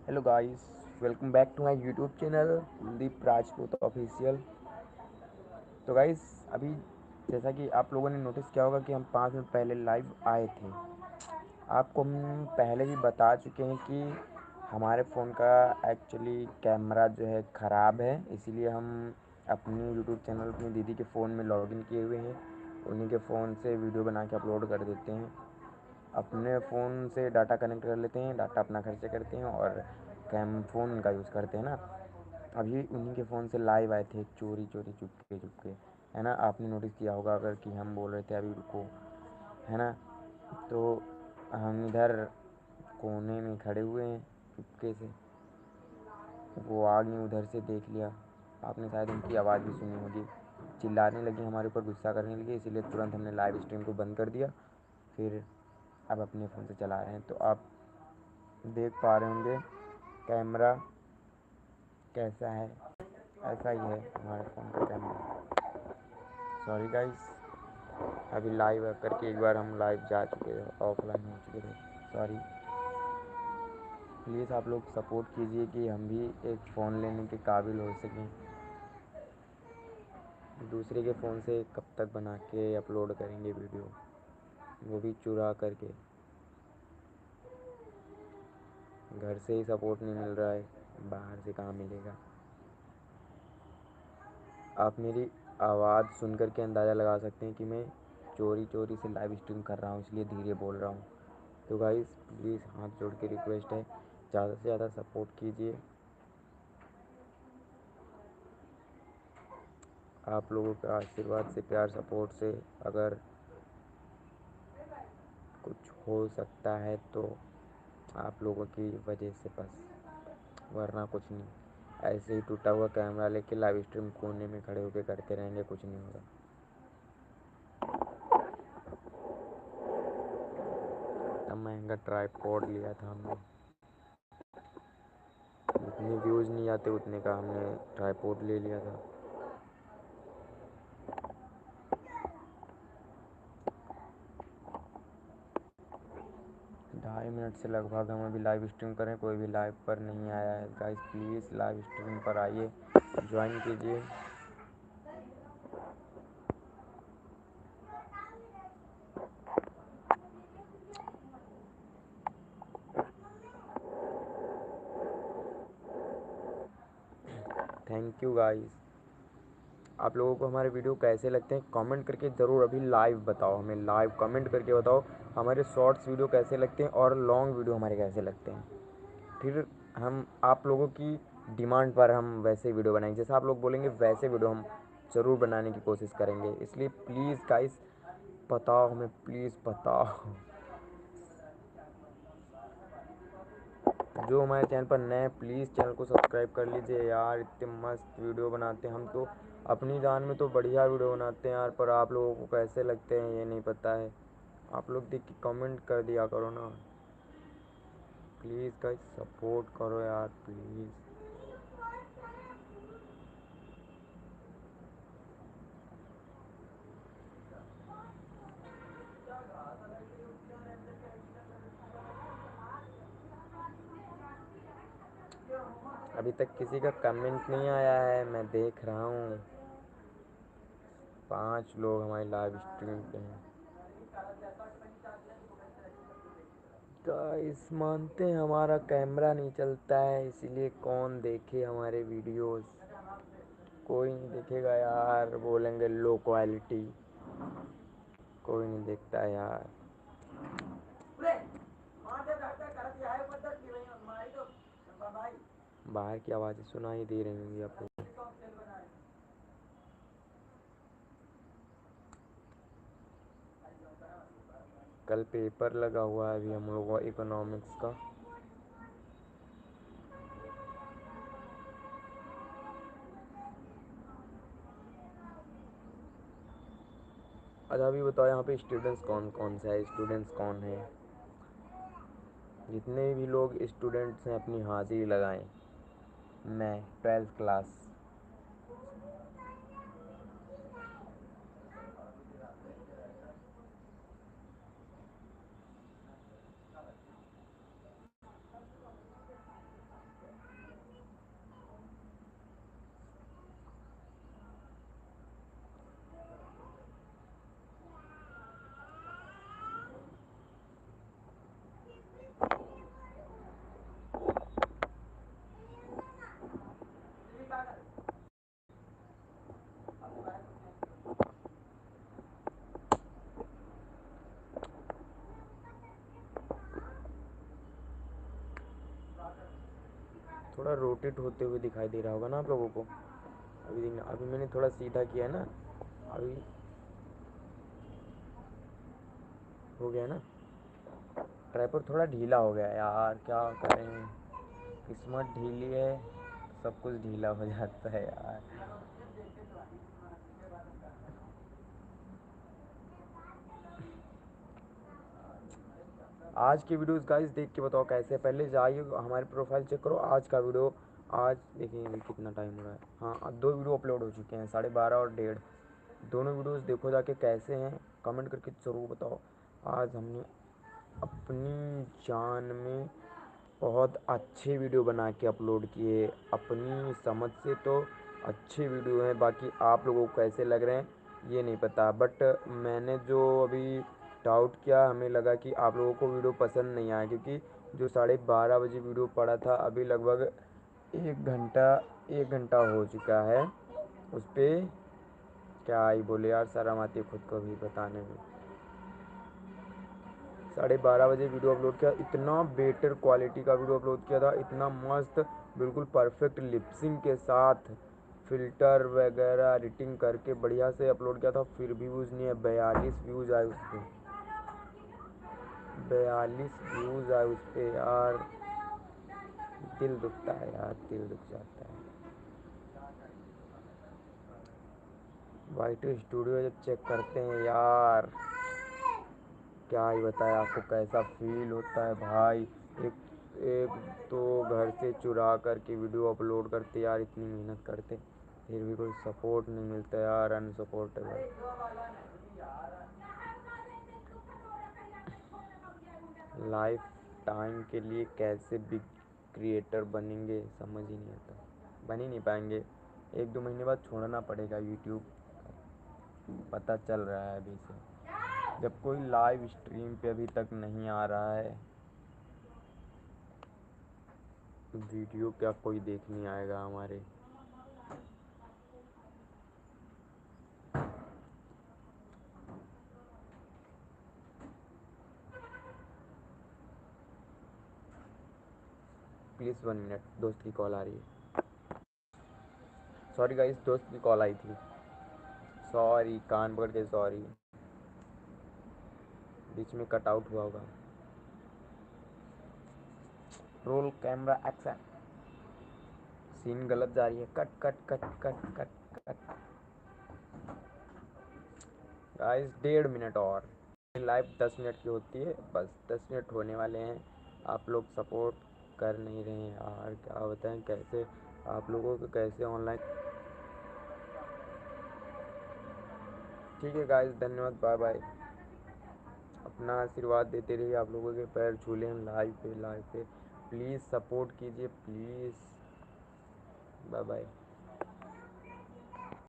Hello guys, welcome back to my YouTube channel Kuldeep Rajput official. तो guys, अभी जैसा कि आप लोगों ने नोटिस किया होगा कि हम 5 मिनट पहले लाइव आए थे। आपको हम पहले भी बता चुके हैं कि हमारे फ़ोन का एक्चुअली कैमरा जो है ख़राब है, इसीलिए हम अपनी यूट्यूब चैनल अपनी दीदी के फ़ोन में लॉगिन किए हुए हैं। उन्हीं के फ़ोन से वीडियो बना के अपलोड कर देते हैं। अपने फ़ोन से डाटा कनेक्ट कर लेते हैं, डाटा अपना खर्चे करते हैं और कैम फ़ोन का यूज़ करते हैं ना। अभी उन्हीं के फ़ोन से लाइव आए थे, चोरी चोरी चुपके चुपके, है ना। आपने नोटिस किया होगा अगर कि हम बोल रहे थे अभी रुको, है ना। तो हम इधर कोने में खड़े हुए हैं चुपके से। वो आ गई, उधर से देख लिया। आपने शायद उनकी आवाज़ भी सुनी होगी। चिल्लाने लगी, हमारे ऊपर गुस्सा करने लगी, इसीलिए तुरंत हमने लाइव स्ट्रीम को बंद कर दिया। फिर अब अपने फ़ोन से चला रहे हैं। तो आप देख पा रहे होंगे कैमरा कैसा है। ऐसा ही है हमारे फ़ोन का कैमरा। सॉरी गाइस, अभी लाइव करके एक बार हम लाइव जा चुके थे, ऑफलाइन हो चुके थे। सॉरी। प्लीज़ आप लोग सपोर्ट कीजिए कि हम भी एक फ़ोन लेने के काबिल हो सकें। दूसरे के फ़ोन से कब तक बना के अपलोड करेंगे वीडियो, वो भी चुरा करके। घर से ही सपोर्ट नहीं मिल रहा है, बाहर से कहाँ मिलेगा। आप मेरी आवाज़ सुन कर के अंदाज़ा लगा सकते हैं कि मैं चोरी चोरी से लाइव स्ट्रीम कर रहा हूँ, इसलिए धीरे बोल रहा हूँ। तो गाइस, प्लीज़ हाथ जोड़ के रिक्वेस्ट है, ज़्यादा से ज़्यादा सपोर्ट कीजिए। आप लोगों के आशीर्वाद से, प्यार सपोर्ट से अगर कुछ हो सकता है तो आप लोगों की वजह से बस, वरना कुछ नहीं। ऐसे ही टूटा हुआ कैमरा लेके लाइव स्ट्रीम कोने में खड़े होकर करते रहेंगे, कुछ नहीं होगा। इतना महंगा ट्राईपॉड लिया था हमने, जितने व्यूज़ नहीं आते उतने का हमने ट्राईपॉड ले लिया था। 2.5 मिनट से लगभग हम अभी लाइव स्ट्रीम करें, कोई भी लाइव पर नहीं आया है। गाइस प्लीज़ लाइव स्ट्रीम पर आइए, ज्वाइन कीजिए। Thank you guys. आप लोगों को हमारे वीडियो कैसे लगते हैं कमेंट करके ज़रूर अभी लाइव बताओ, हमें लाइव कमेंट करके बताओ हमारे शॉर्ट्स वीडियो कैसे लगते हैं और लॉन्ग वीडियो हमारे कैसे लगते हैं। फिर हम आप लोगों की डिमांड पर हम वैसे वीडियो बनाएंगे, जैसा आप लोग बोलेंगे वैसे वीडियो हम ज़रूर बनाने की कोशिश करेंगे। इसलिए प्लीज़ गाइस बताओ हमें, प्लीज़ बताओ। जो हमारे चैनल पर नए, प्लीज़ चैनल को सब्सक्राइब कर लीजिए यार। इतने मस्त वीडियो बनाते हैं हम तो, अपनी जान में तो बढ़िया वीडियो बनाते हैं यार, पर आप लोगों को कैसे लगते हैं ये नहीं पता है। आप लोग देख के कमेंट कर दिया करो ना, प्लीज़ गाइस सपोर्ट करो यार प्लीज़। अभी तक किसी का कमेंट नहीं आया है, मैं देख रहा हूँ। 5 लोग हमारी लाइव स्ट्रीम पे हैं। गाइस मानते हैं हमारा कैमरा नहीं चलता है, इसीलिए कौन देखे हमारे वीडियोस। कोई नहीं देखेगा यार, बोलेंगे लो क्वालिटी। कोई नहीं देखता है यार। बाहर की आवाज़ें सुनाई दे रही होंगी आपको। कल पेपर लगा हुआ है अभी हम लोगों का इकोनॉमिक्स का। अच्छा अभी बताओ यहाँ पे स्टूडेंट्स कौन कौन से है, स्टूडेंट्स कौन है। जितने भी लोग स्टूडेंट्स हैं अपनी हाजिरी लगाएं। मैं 12th क्लास। थोड़ा रोटेट होते हुए दिखाई दे रहा होगा ना आप लोगों को। अभी अभी मैंने थोड़ा सीधा किया है ना, अभी हो गया ना। ट्राइपॉड थोड़ा ढीला हो गया यार, क्या करें, किस्मत ढीली है, सब कुछ ढीला हो जाता है यार। आज की वीडियोस गाइस देख के बताओ कैसे, पहले जाइए हमारे प्रोफाइल चेक करो आज का वीडियो। आज देखिए अभी कितना टाइम हो रहा है, हाँ 2 वीडियो अपलोड हो चुके हैं, 12:30 और 1:30। दोनों वीडियोस देखो जाके कैसे हैं, कमेंट करके ज़रूर बताओ। आज हमने अपनी जान में बहुत अच्छे वीडियो बना के अपलोड किए, अपनी समझ से तो अच्छे वीडियो हैं, बाकी आप लोगों को कैसे लग रहे हैं ये नहीं पता। बट मैंने जो अभी डाउट किया, हमें लगा कि आप लोगों को वीडियो पसंद नहीं आया, क्योंकि जो 12:30 बजे वीडियो पड़ा था अभी लगभग 1 घंटा हो चुका है उस पर। क्या ही बोले यार, शर्म आती है खुद को भी बताने में। 12:30 बजे वीडियो अपलोड किया, इतना बेटर क्वालिटी का वीडियो अपलोड किया था, इतना मस्त, बिल्कुल परफेक्ट लिपसिंग के साथ, फिल्टर वगैरह एडिटिंग करके बढ़िया से अपलोड किया था, फिर भी व्यूज़ नहीं है। 42 व्यूज़ आए उस पर, 42 व्यूज़ आए उस पर यार, दिल दुखता है यार, दिल दुख जाता है। वाइट स्टूडियो जब चेक करते हैं यार, क्या ही बताए आपको कैसा फील होता है भाई। एक एक तो घर से चुरा कर के वीडियो अपलोड करते यार, इतनी मेहनत करते, फिर भी कोई सपोर्ट नहीं मिलता यार, अनसपोर्टेबल। लाइफ टाइम के लिए कैसे बिग क्रिएटर बनेंगे समझ ही नहीं आता, बन ही नहीं पाएंगे। 1-2 महीने बाद छोड़ना पड़ेगा यूट्यूब, पता चल रहा है अभी से। जब कोई लाइव स्ट्रीम पे अभी तक नहीं आ रहा है तो वीडियो क्या कोई देखने आएगा हमारे। प्लीज़ 1 मिनट, दोस्त की कॉल आ रही है। सॉरी गाइस, दोस्त की कॉल आई थी, सॉरी, कान पकड़ के सॉरी, बीच में कट आउट हुआ होगा। रोल कैमरा एक्शन, सीन गलत जा रही है, cut cut cut cut cut cut. Guys 1.5 minute और, लाइव 10 मिनट की होती है, बस 10 मिनट होने वाले हैं। आप लोग सपोर्ट कर नहीं रहे हैं यार, क्या बताएं कैसे आप लोगों को, कैसे ऑनलाइन। ठीक है गाइस, धन्यवाद, बाय बाय। अपना आशीर्वाद देते रहिए, आप लोगों के पैर छूले हैं लाइव पे, लाइव पे। प्लीज़ सपोर्ट कीजिए प्लीज़, बाय बाय।